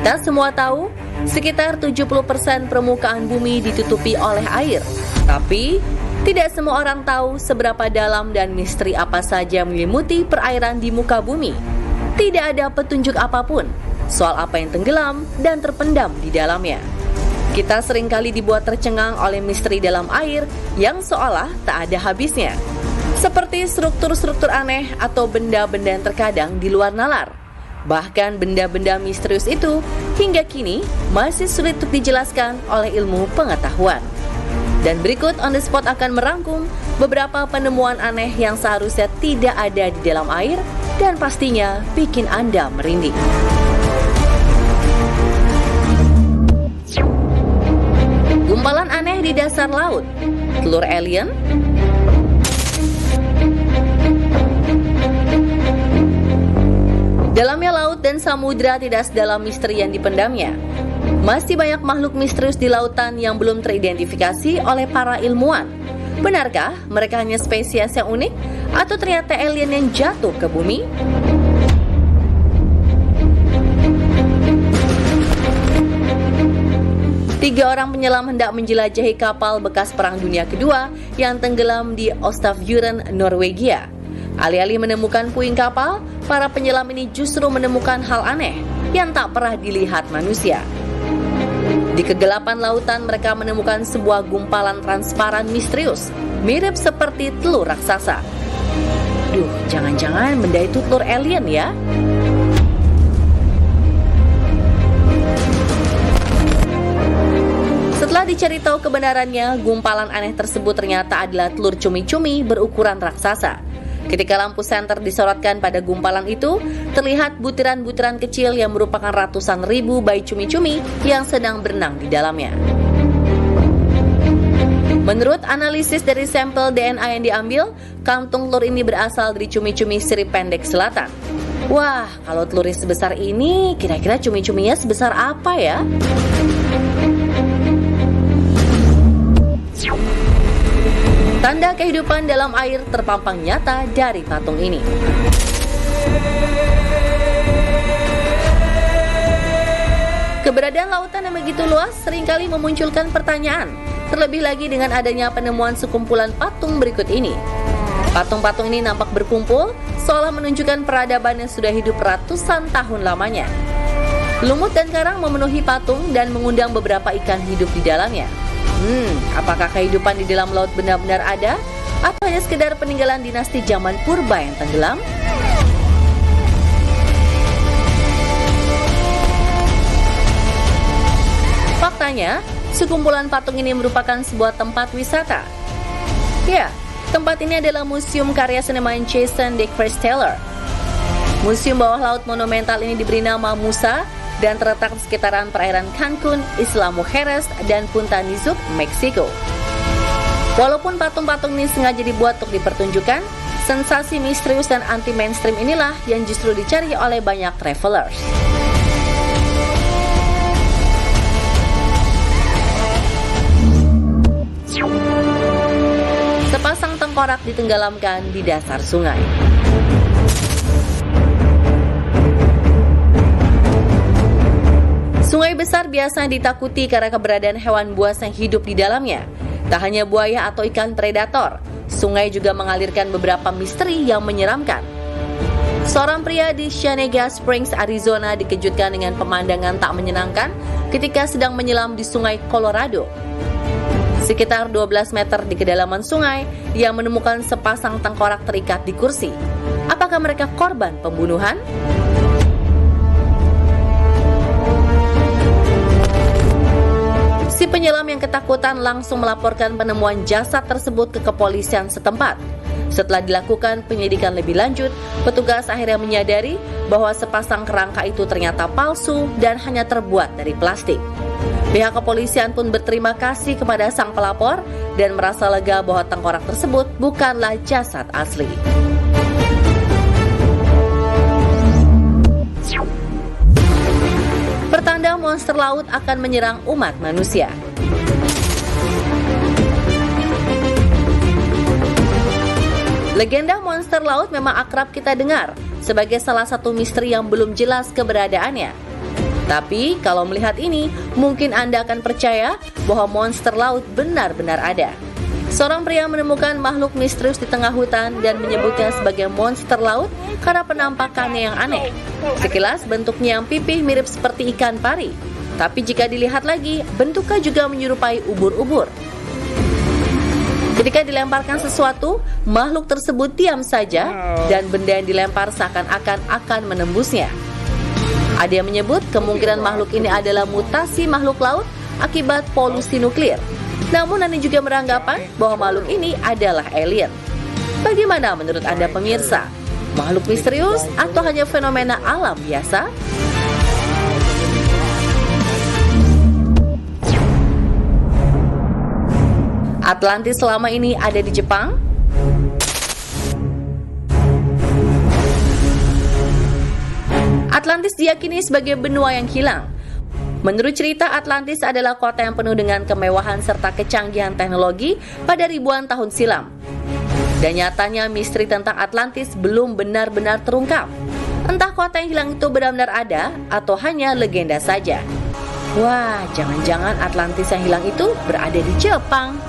Kita semua tahu, sekitar 70% permukaan bumi ditutupi oleh air. Tapi, tidak semua orang tahu seberapa dalam dan misteri apa saja menyelimuti perairan di muka bumi. Tidak ada petunjuk apapun soal apa yang tenggelam dan terpendam di dalamnya. Kita seringkali dibuat tercengang oleh misteri dalam air yang seolah tak ada habisnya. Seperti struktur-struktur aneh atau benda-benda yang terkadang di luar nalar. Bahkan benda-benda misterius itu hingga kini masih sulit untuk dijelaskan oleh ilmu pengetahuan. Dan berikut On The Spot akan merangkum beberapa penemuan aneh yang seharusnya tidak ada di dalam air dan pastinya bikin Anda merinding. Gumpalan aneh di dasar laut, telur alien. Dalamnya laut dan samudera tidak sedalam misteri yang dipendamnya. Masih banyak makhluk misterius di lautan yang belum teridentifikasi oleh para ilmuwan. Benarkah mereka hanya spesies yang unik atau ternyata alien yang jatuh ke bumi? Tiga orang penyelam hendak menjelajahi kapal bekas Perang Dunia Kedua yang tenggelam di Ostavjuren, Norwegia. Alih-alih menemukan puing kapal, para penyelam ini justru menemukan hal aneh yang tak pernah dilihat manusia. Di kegelapan lautan mereka menemukan sebuah gumpalan transparan misterius, mirip seperti telur raksasa. Duh, jangan-jangan benda itu telur alien ya? Setelah dicari tahu kebenarannya, gumpalan aneh tersebut ternyata adalah telur cumi-cumi berukuran raksasa. Ketika lampu senter disorotkan pada gumpalan itu, terlihat butiran-butiran kecil yang merupakan ratusan ribu bayi cumi-cumi yang sedang berenang di dalamnya. Menurut analisis dari sampel DNA yang diambil, kantung telur ini berasal dari cumi-cumi sirip pendek selatan. Wah, kalau telurnya sebesar ini, kira-kira cumi-cuminya sebesar apa ya? Tanda kehidupan dalam air terpampang nyata dari patung ini. Keberadaan lautan yang begitu luas seringkali memunculkan pertanyaan, terlebih lagi dengan adanya penemuan sekumpulan patung berikut ini. Patung-patung ini nampak berkumpul, seolah menunjukkan peradaban yang sudah hidup ratusan tahun lamanya. Lumut dan karang memenuhi patung dan mengundang beberapa ikan hidup di dalamnya. Apakah kehidupan di dalam laut benar-benar ada? Atau hanya sekedar peninggalan dinasti zaman purba yang tenggelam? Faktanya, sekumpulan patung ini merupakan sebuah tempat wisata. Ya, tempat ini adalah museum karya seniman Jason de Christeller. Museum bawah laut monumental ini diberi nama Musa dan terletak di sekitaran perairan Cancun, Isla Mujeres, dan Punta Nizuc, Meksiko. Walaupun patung-patung ini sengaja dibuat untuk dipertunjukkan, sensasi misterius dan anti-mainstream inilah yang justru dicari oleh banyak travelers. Sepasang tengkorak ditenggelamkan di dasar sungai. Sungai besar biasanya ditakuti karena keberadaan hewan buas yang hidup di dalamnya. Tak hanya buaya atau ikan predator, sungai juga mengalirkan beberapa misteri yang menyeramkan. Seorang pria di Cienega Springs, Arizona dikejutkan dengan pemandangan tak menyenangkan ketika sedang menyelam di sungai Colorado. Sekitar 12 meter di kedalaman sungai, ia menemukan sepasang tengkorak terikat di kursi. Apakah mereka korban pembunuhan? Si penyelam yang ketakutan langsung melaporkan penemuan jasad tersebut ke kepolisian setempat. Setelah dilakukan penyelidikan lebih lanjut, petugas akhirnya menyadari bahwa sepasang kerangka itu ternyata palsu dan hanya terbuat dari plastik. Pihak kepolisian pun berterima kasih kepada sang pelapor dan merasa lega bahwa tengkorak tersebut bukanlah jasad asli. Pertanda monster laut akan menyerang umat manusia. Legenda monster laut memang akrab kita dengar sebagai salah satu misteri yang belum jelas keberadaannya. Tapi kalau melihat ini, mungkin Anda akan percaya bahwa monster laut benar-benar ada. Seorang pria menemukan makhluk misterius di tengah hutan dan menyebutnya sebagai monster laut karena penampakannya yang aneh. Sekilas bentuknya yang pipih mirip seperti ikan pari, tapi jika dilihat lagi, bentuknya juga menyerupai ubur-ubur. Ketika dilemparkan sesuatu, makhluk tersebut diam saja dan benda yang dilempar seakan-akan akan menembusnya. Ada yang menyebut kemungkinan makhluk ini adalah mutasi makhluk laut akibat polusi nuklir. Namun ada juga beranggapan bahwa makhluk ini adalah alien. Bagaimana menurut Anda pemirsa? Makhluk misterius atau hanya fenomena alam biasa? Atlantis selama ini ada di Jepang? Atlantis diyakini sebagai benua yang hilang. Menurut cerita, Atlantis adalah kota yang penuh dengan kemewahan serta kecanggihan teknologi pada ribuan tahun silam. Dan nyatanya misteri tentang Atlantis belum benar-benar terungkap. Entah kota yang hilang itu benar-benar ada atau hanya legenda saja. Wah, jangan-jangan Atlantis yang hilang itu berada di Jepang.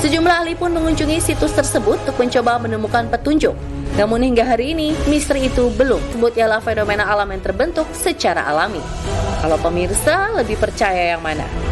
Sejumlah ahli pun mengunjungi situs tersebut untuk mencoba menemukan petunjuk. Namun hingga hari ini, misteri itu belum disebut ialah fenomena alam yang terbentuk secara alami. Kalau pemirsa lebih percaya yang mana?